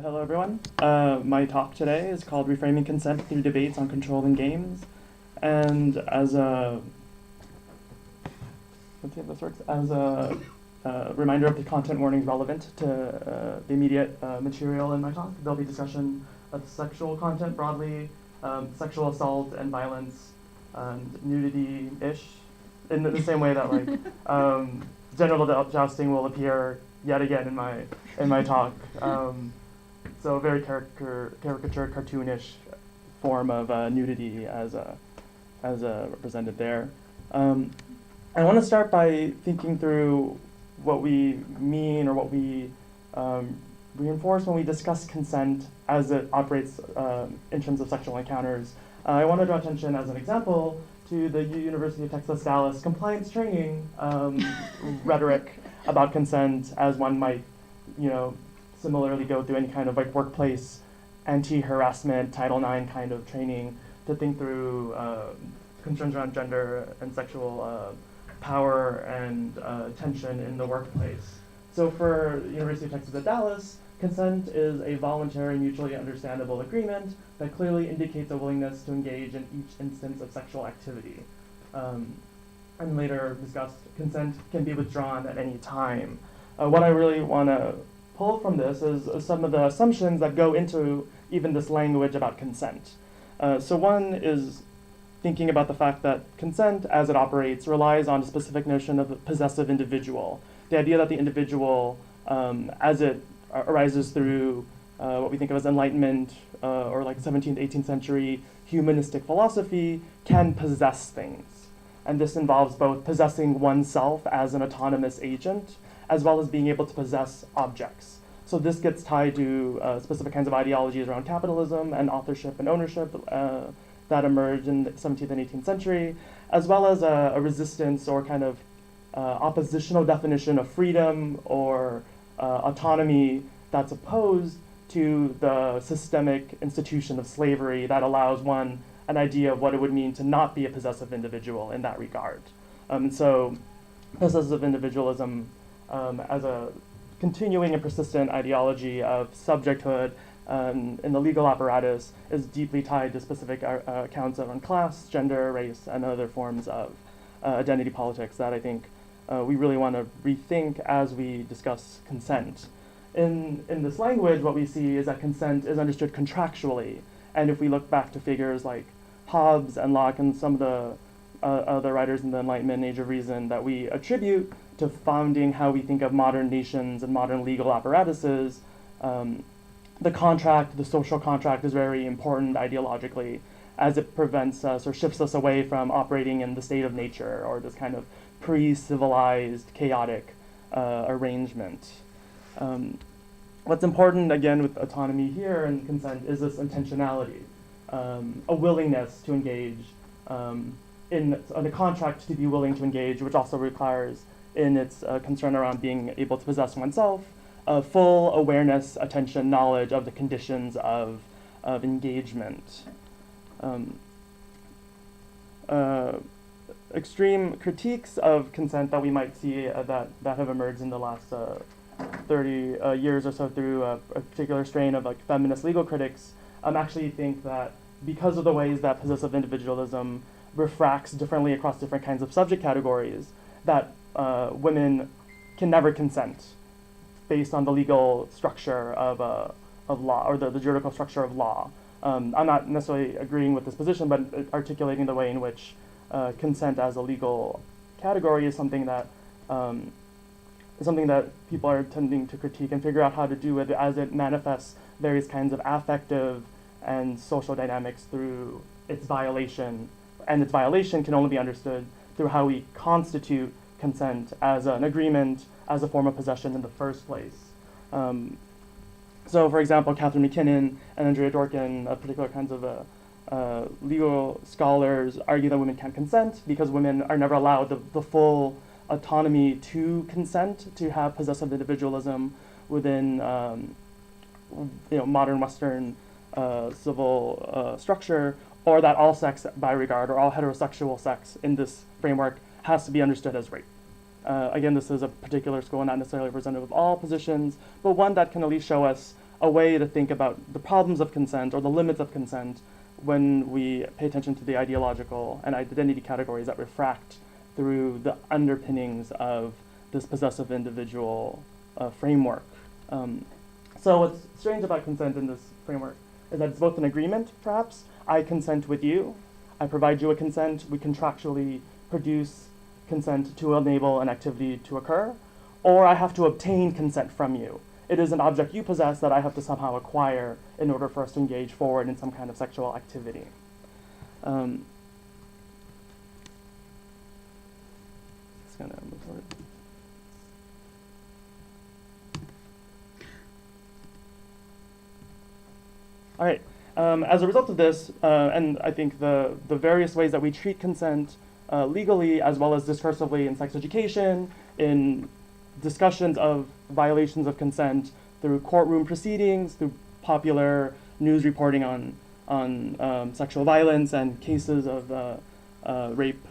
Hello, everyone. My talk today is called Reframing Consent Through Debates on Control in Games. And as a, let's see if this works, as a reminder of the content warnings relevant to the immediate material in my talk, there'll be discussion of sexual content broadly, sexual assault and violence, and nudity-ish, in the same way that genital jousting will appear yet again in my talk. So a very caricature, cartoonish form of nudity as represented there. I want to start by thinking through what we mean or what we reinforce when we discuss consent as it operates in terms of sexual encounters. I want to draw attention as an example to the University of Texas Dallas compliance training rhetoric about consent, as one might, similarly go through any kind of workplace anti-harassment Title IX kind of training to think through concerns around gender and sexual power and tension in the workplace. So for the University of Texas at Dallas, consent is a voluntary, mutually understandable agreement that clearly indicates a willingness to engage in each instance of sexual activity. And later discussed, consent can be withdrawn at any time. What I really want to pull from this is some of the assumptions that go into even this language about consent. So one is thinking about the fact that consent, as it operates, relies on a specific notion of a possessive individual. The idea that the individual, as it arises through what we think of as Enlightenment or 17th, 18th century humanistic philosophy, can possess things. And this involves both possessing oneself as an autonomous agent, as well as being able to possess objects. So this gets tied to specific kinds of ideologies around capitalism and authorship and ownership that emerged in the 17th and 18th century, as well as a resistance or kind of oppositional definition of freedom or autonomy that's opposed to the systemic institution of slavery that allows one an idea of what it would mean to not be a possessive individual in that regard. And so possessive individualism as a continuing and persistent ideology of subjecthood in the legal apparatus is deeply tied to specific accounts of class, gender, race, and other forms of identity politics that I think we really want to rethink as we discuss consent. In this language, what we see is that consent is understood contractually. And if we look back to figures like Hobbes and Locke and some of the other writers in the Enlightenment Age of Reason that we attribute to founding how we think of modern nations and modern legal apparatuses, the contract, the social contract, is very important ideologically, as it prevents us or shifts us away from operating in the state of nature or this kind of pre-civilized, chaotic arrangement. What's important, again, with autonomy here and consent is this intentionality, a willingness to engage, in a contract to be willing to engage, which also requires in its concern around being able to possess oneself, full awareness, attention, knowledge of the conditions of engagement. Extreme critiques of consent that we might see that have emerged in the last 30 years or so through a particular strain of feminist legal critics actually think that because of the ways that possessive individualism refracts differently across different kinds of subject categories, that women can never consent based on the legal structure of law, or the juridical structure of law. I'm not necessarily agreeing with this position, but articulating the way in which consent as a legal category is something that people are tending to critique and figure out how to do with as it manifests various kinds of affective and social dynamics through its violation. And its violation can only be understood through how we constitute consent as an agreement, as a form of possession in the first place. So for example, Catherine McKinnon and Andrea Dworkin, particular kinds of legal scholars, argue that women can't consent because women are never allowed the full autonomy to consent, to have possessive individualism within modern Western civil structure, or that all sex by regard or all heterosexual sex in this framework has to be understood as rape. Again, this is a particular school, not necessarily representative of all positions, but one that can at least show us a way to think about the problems of consent or the limits of consent when we pay attention to the ideological and identity categories that refract through the underpinnings of this possessive individual framework. So what's strange about consent in this framework is that it's both an agreement, perhaps. I consent with you. I provide you a consent. We contractually produce consent to enable an activity to occur. Or I have to obtain consent from you. It is an object you possess that I have to somehow acquire in order for us to engage forward in some kind of sexual activity. Just gonna move forward. All right. As a result of this, and I think the various ways that we treat consent legally as well as discursively in sex education, in discussions of violations of consent through courtroom proceedings, through popular news reporting on sexual violence and cases of rape,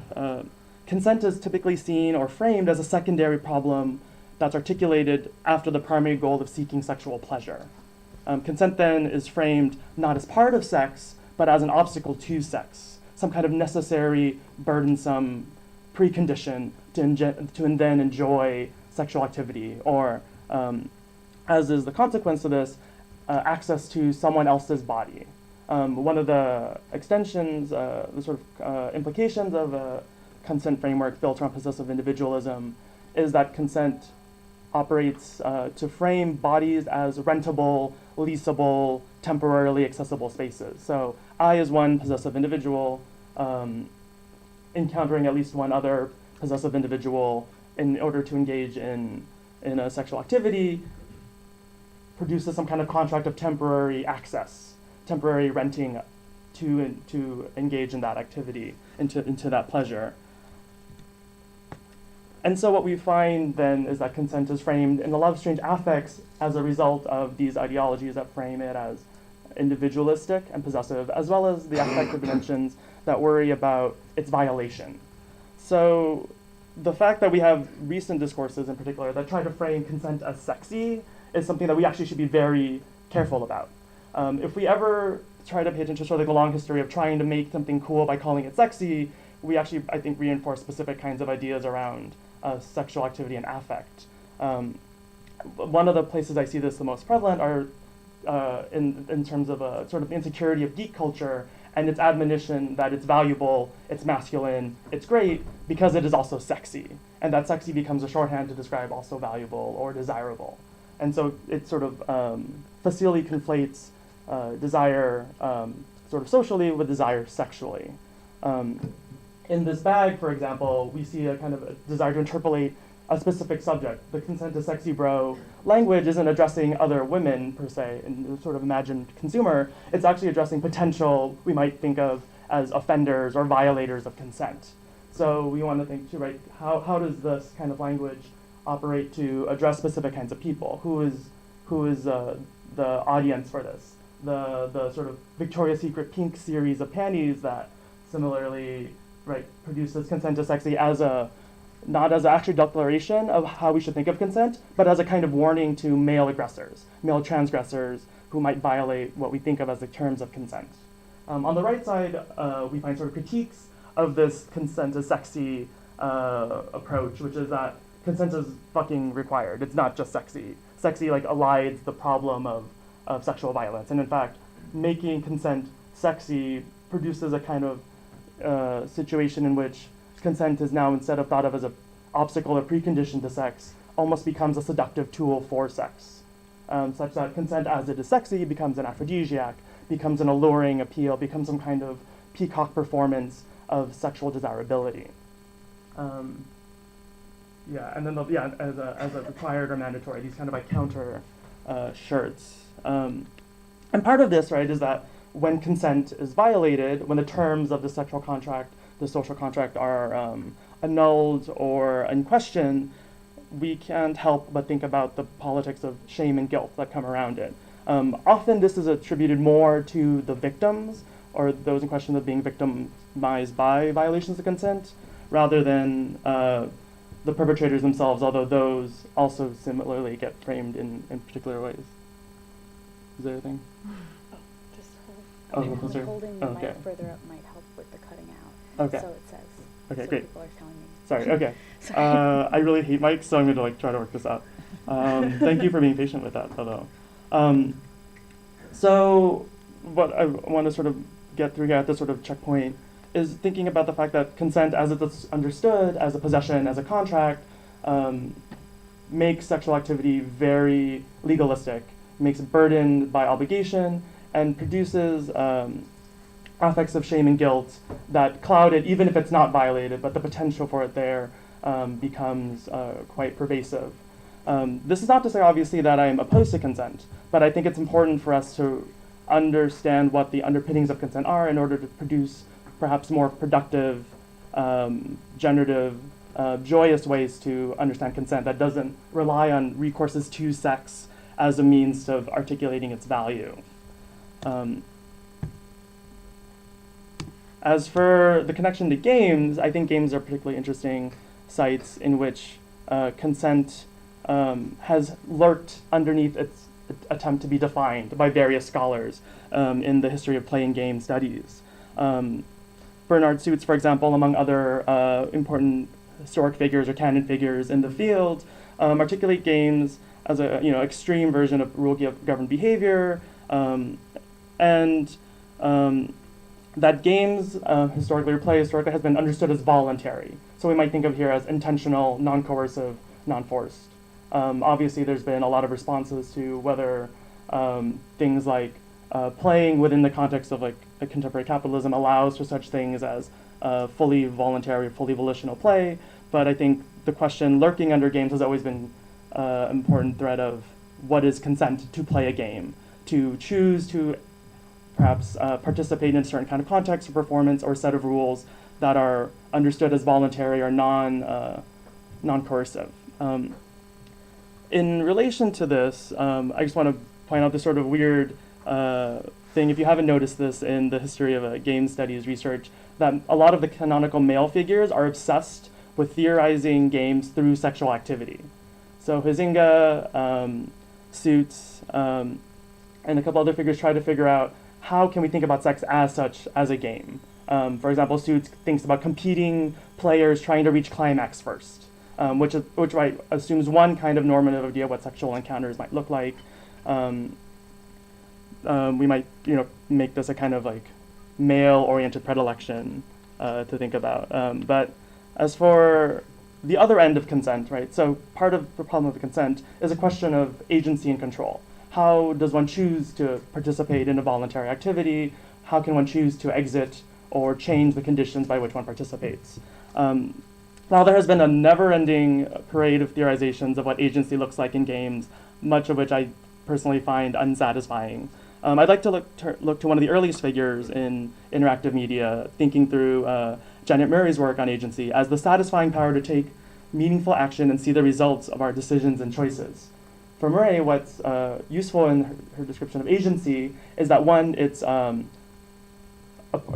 consent is typically seen or framed as a secondary problem that's articulated after the primary goal of seeking sexual pleasure. Consent then is framed not as part of sex, but as an obstacle to sex, some kind of necessary, burdensome precondition to then enjoy sexual activity, or as is the consequence of this, access to someone else's body. One of the extensions, the sort of implications of a consent framework built around possessive individualism is that consent operates to frame bodies as rentable, leasable, temporarily accessible spaces. So I, as one possessive individual, encountering at least one other possessive individual in order to engage in a sexual activity, produces some kind of contract of temporary access, temporary renting to engage in that activity, into that pleasure. And so what we find then is that consent is framed in a lot of strange affects as a result of these ideologies that frame it as individualistic and possessive, as well as the affective dimensions that worry about its violation. So the fact that we have recent discourses in particular that try to frame consent as sexy is something that we actually should be very careful about. If we ever try to pay attention to sort of like the long history of trying to make something cool by calling it sexy, we actually, I think, reinforce specific kinds of ideas around sexual activity and affect. One of the places I see this the most prevalent are in terms of a sort of insecurity of geek culture and its admonition that it's valuable, it's masculine, it's great, because it is also sexy. And that sexy becomes a shorthand to describe also valuable or desirable. And so it sort of facilely conflates desire sort of socially with desire sexually. In this bag, for example, we see a kind of a desire to interpolate a specific subject. The consent to sexy bro language isn't addressing other women per se in the sort of imagined consumer. It's actually addressing potential we might think of as offenders or violators of consent. So we want to think too, right, how does this kind of language operate to address specific kinds of people? Who is the audience for this? The sort of Victoria's Secret pink series of panties that similarly, right, produces consent to sexy as not as an actual declaration of how we should think of consent, but as a kind of warning to male aggressors, male transgressors who might violate what we think of as the terms of consent. On the right side, we find sort of critiques of this consent to sexy approach, which is that consent is fucking required. It's not just sexy. Sexy like elides the problem of sexual violence. And in fact, making consent sexy produces a kind of situation in which consent is now, instead of thought of as an obstacle or precondition to sex, almost becomes a seductive tool for sex, such that consent as it is sexy becomes an aphrodisiac, becomes an alluring appeal, becomes some kind of peacock performance of sexual desirability. And then as a required or mandatory, these kind of like counter shirts. And part of this, right, is that when consent is violated, when the terms of the sexual contract, the social contract are annulled or in question, we can't help but think about the politics of shame and guilt that come around it. Often this is attributed more to the victims or those in question of being victimized by violations of consent rather than the perpetrators themselves, although those also similarly get framed in particular ways. Is there anything? Just Oh, hold. closer? Holding the Okay. mic further up might help with the cutting out. Okay. So it says. Okay, so great. People are telling me. Sorry, okay. Sorry. I really hate mics, so I'm going to like try to work this out. Thank you for being patient with that, although. So what I want to sort of get through here at this sort of checkpoint is thinking about the fact that consent, as it's understood, as a possession, as a contract, makes sexual activity very legalistic, makes it burdened by obligation, and produces affects of shame and guilt that cloud it, even if it's not violated, but the potential for it there becomes quite pervasive. This is not to say, obviously, that I'm opposed to consent, but I think it's important for us to understand what the underpinnings of consent are in order to produce perhaps more productive, generative, joyous ways to understand consent that doesn't rely on recourses to sex as a means of articulating its value. As for the connection to games, I think games are particularly interesting sites in which consent has lurked underneath its attempt to be defined by various scholars in the history of play and game studies. Bernard Suits, for example, among other important historic figures or canon figures in the field, articulate games as a extreme version of rule-governed behavior, and that games historically, or play historically, has been understood as voluntary. So we might think of here as intentional, non-coercive, non-forced. Obviously, there's been a lot of responses to whether things like playing within the context of like a contemporary capitalism allows for such things as fully voluntary, fully volitional play. But I think the question lurking under games has always been an important thread of what is consent to play a game, to choose to perhaps participate in a certain kind of context or performance or set of rules that are understood as voluntary or non-coercive. In relation to this, I just want to point out this sort of weird thing, if you haven't noticed this in the history of game studies research, that a lot of the canonical male figures are obsessed with theorizing games through sexual activity. So Huizinga, Suits, and a couple other figures try to figure out how can we think about sex as such as a game. For example, Suits thinks about competing players trying to reach climax first, which right, assumes one kind of normative idea of what sexual encounters might look like. We might make this a kind of like male-oriented predilection to think about. But as for the other end of consent, right? So part of the problem of consent is a question of agency and control. How does one choose to participate in a voluntary activity? How can one choose to exit or change the conditions by which one participates? Now, there has been a never-ending parade of theorizations of what agency looks like in games, much of which I personally find unsatisfying. I'd like to look to one of the earliest figures in interactive media, thinking through Janet Murray's work on agency as the satisfying power to take meaningful action and see the results of our decisions and choices. For Murray, what's useful in her description of agency is that one, it's a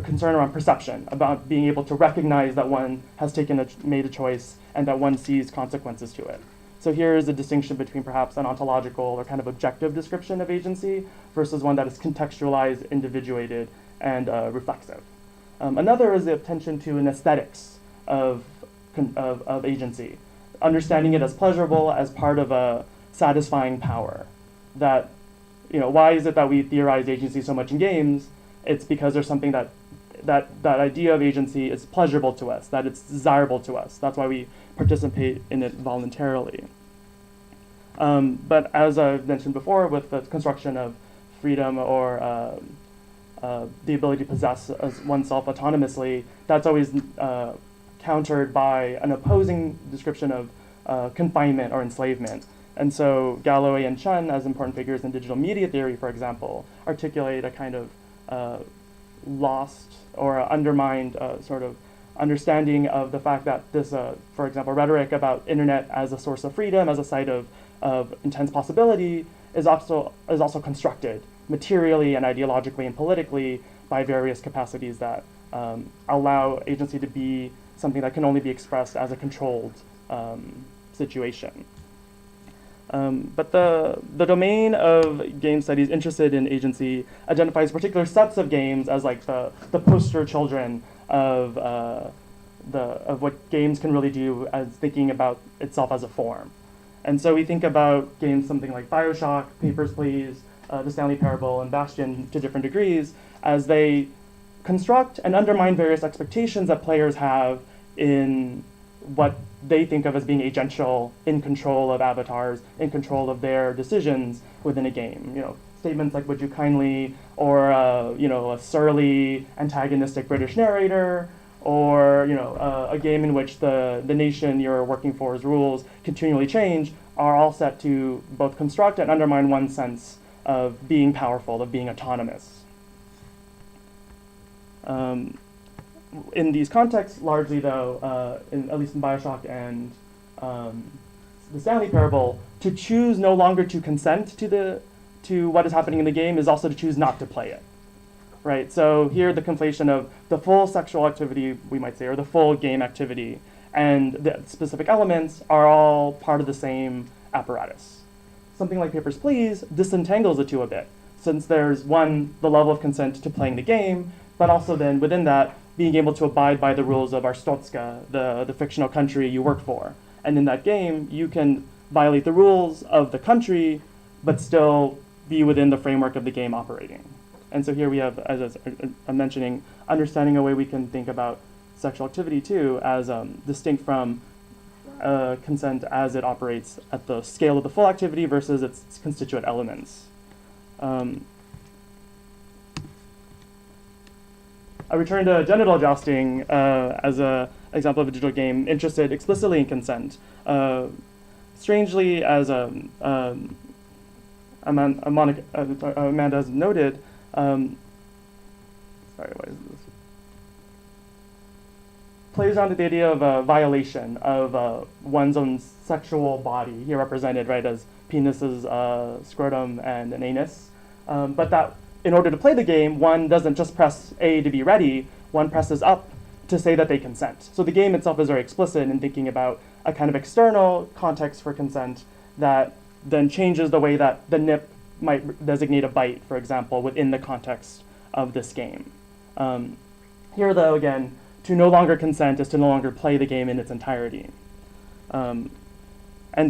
concern around perception, about being able to recognize that one has made a choice and that one sees consequences to it. So here is a distinction between perhaps an ontological or kind of objective description of agency versus one that is contextualized, individuated, and reflexive. Another is the attention to an aesthetics of agency, understanding it as pleasurable, as part of a satisfying power. That, why is it that we theorize agency so much in games? It's because there's something that idea of agency is pleasurable to us, that it's desirable to us. That's why we participate in it voluntarily. But as I've mentioned before, with the construction of freedom or the ability to possess oneself autonomously, that's always countered by an opposing description of confinement or enslavement. And so Galloway and Chun, as important figures in digital media theory, for example, articulate a kind of lost or undermined sort of understanding of the fact that this, for example, rhetoric about internet as a source of freedom, as a site of intense possibility, is also constructed materially and ideologically and politically by various capacities that allow agency to be something that can only be expressed as a controlled situation. But the domain of game studies interested in agency identifies particular sets of games as like the poster children of what games can really do as thinking about itself as a form. And so we think about games something like BioShock, Papers, Please, The Stanley Parable, and Bastion to different degrees as they construct and undermine various expectations that players have in what they think of as being agential, in control of avatars, in control of their decisions within a game. You know, statements like "Would you kindly," or a surly, antagonistic British narrator, or a game in which the nation you're working for's rules continually change, are all set to both construct and undermine one's sense of being powerful, of being autonomous. In these contexts, largely though, at least in BioShock and the Stanley Parable, to choose no longer to consent to what is happening in the game is also to choose not to play it, right? So here the conflation of the full sexual activity, we might say, or the full game activity, and the specific elements are all part of the same apparatus. Something like Papers, Please disentangles the two a bit, since there's one, the level of consent to playing the game, but also then within that, being able to abide by the rules of Arstotzka, the fictional country you work for. And in that game, you can violate the rules of the country, but still be within the framework of the game operating. And so here we have, as I'm mentioning, understanding a way we can think about sexual activity too as distinct from consent as it operates at the scale of the full activity versus its constituent elements. I return to genital jousting as an example of a digital game interested explicitly in consent. Strangely, as Amanda has noted, sorry, what is this? Plays around with the idea of a violation of one's own sexual body, here represented right as penises, scrotum, and an anus, but that in order to play the game, one doesn't just press A to be ready, one presses up to say that they consent. So the game itself is very explicit in thinking about a kind of external context for consent that then changes the way that the nip might designate a bite, for example, within the context of this game. Here, though, again, to no longer consent is to no longer play the game in its entirety. And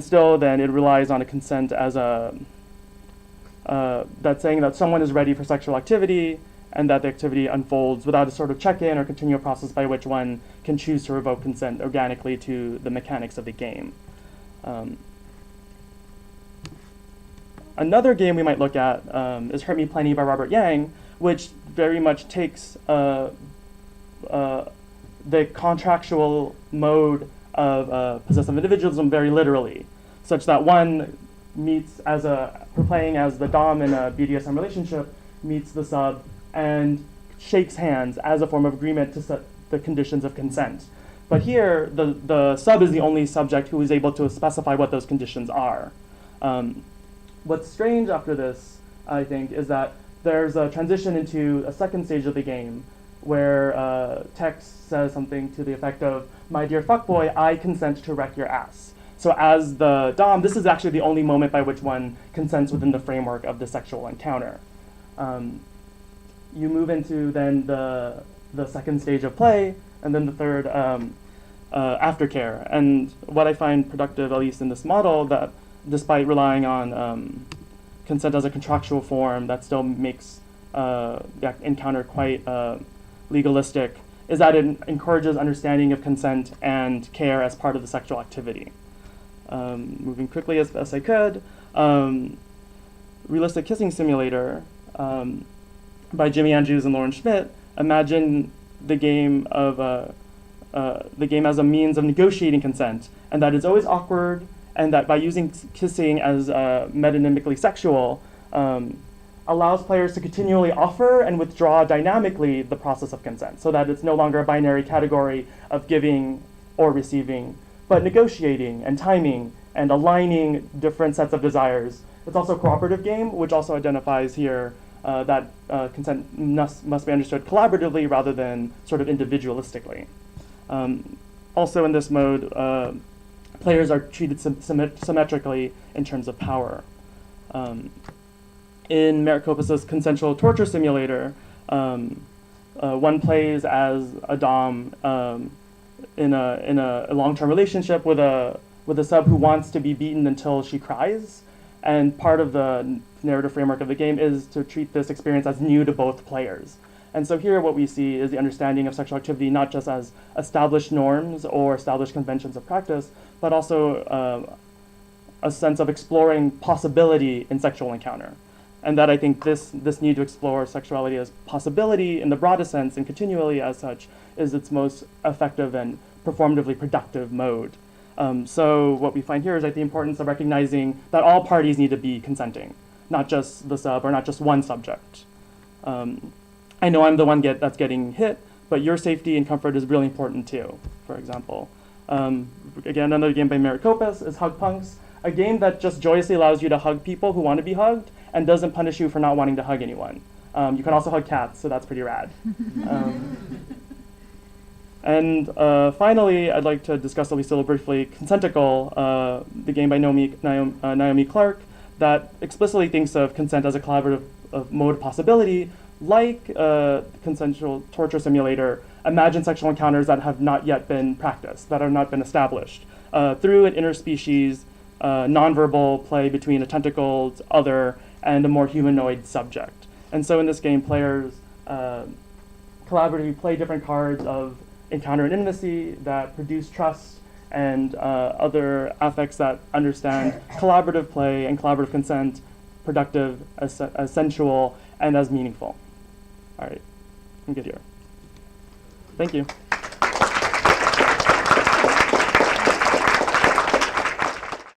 still, then, it relies on a consent as that's saying that someone is ready for sexual activity and that the activity unfolds without a sort of check-in or continual process by which one can choose to revoke consent organically to the mechanics of the game. Another game we might look at is Hurt Me Plenty by Robert Yang, which very much takes the contractual mode of possessive individualism very literally, such that one meets for playing as the dom in a BDSM relationship, meets the sub and shakes hands as a form of agreement to set the conditions of consent. But here, the sub is the only subject who is able to specify what those conditions are. What's strange after this, I think, is that there's a transition into a second stage of the game where text says something to the effect of, "My dear fuckboy, I consent to wreck your ass." So as the dom, this is actually the only moment by which one consents within the framework of the sexual encounter. You move into then the second stage of play, and then the third aftercare. And what I find productive, at least in this model, that despite relying on consent as a contractual form that still makes the encounter quite legalistic, is that it encourages understanding of consent and care as part of the sexual activity. Moving quickly as best I could, Realistic Kissing Simulator by Jimmy Andrews and Lauren Schmidt. Imagine the game as a means of negotiating consent, and that it's always awkward, and that by using kissing as metonymically sexual, allows players to continually offer and withdraw dynamically the process of consent, so that it's no longer a binary category of giving or receiving, but negotiating and timing and aligning different sets of desires. It's also a cooperative game, which also identifies here that consent must be understood collaboratively rather than sort of individualistically. Also in this mode, players are treated symmetrically in terms of power. In Maricopa's consensual torture simulator, one plays as a dom in a long-term relationship with a sub who wants to be beaten until she cries, and part of the narrative framework of the game is to treat this experience as new to both players. And so here what we see is the understanding of sexual activity not just as established norms or established conventions of practice, but also a sense of exploring possibility in sexual encounter. And that I think this need to explore sexuality as possibility in the broadest sense and continually as such is its most effective and performatively productive mode. So what we find here is the importance of recognizing that all parties need to be consenting, not just the sub or not just one subject. I know I'm the one that's getting hit, but your safety and comfort is really important too, for example. Again, another game by Maricopas is Hug Punks, a game that just joyously allows you to hug people who want to be hugged and doesn't punish you for not wanting to hug anyone. You can also hug cats, so that's pretty rad. And finally, I'd like to discuss at least a little briefly Consentical, the game by Naomi Clark, that explicitly thinks of consent as a collaborative mode of possibility, like consensual torture simulator. Imagine sexual encounters that have not yet been practiced, that have not been established, through an interspecies nonverbal play between a tentacled other and a more humanoid subject. And so in this game, players collaboratively play different cards of encounter and intimacy that produce trust and other affects that understand collaborative play and collaborative consent, productive, as sensual, and as meaningful. All right, I'm good here. Thank you.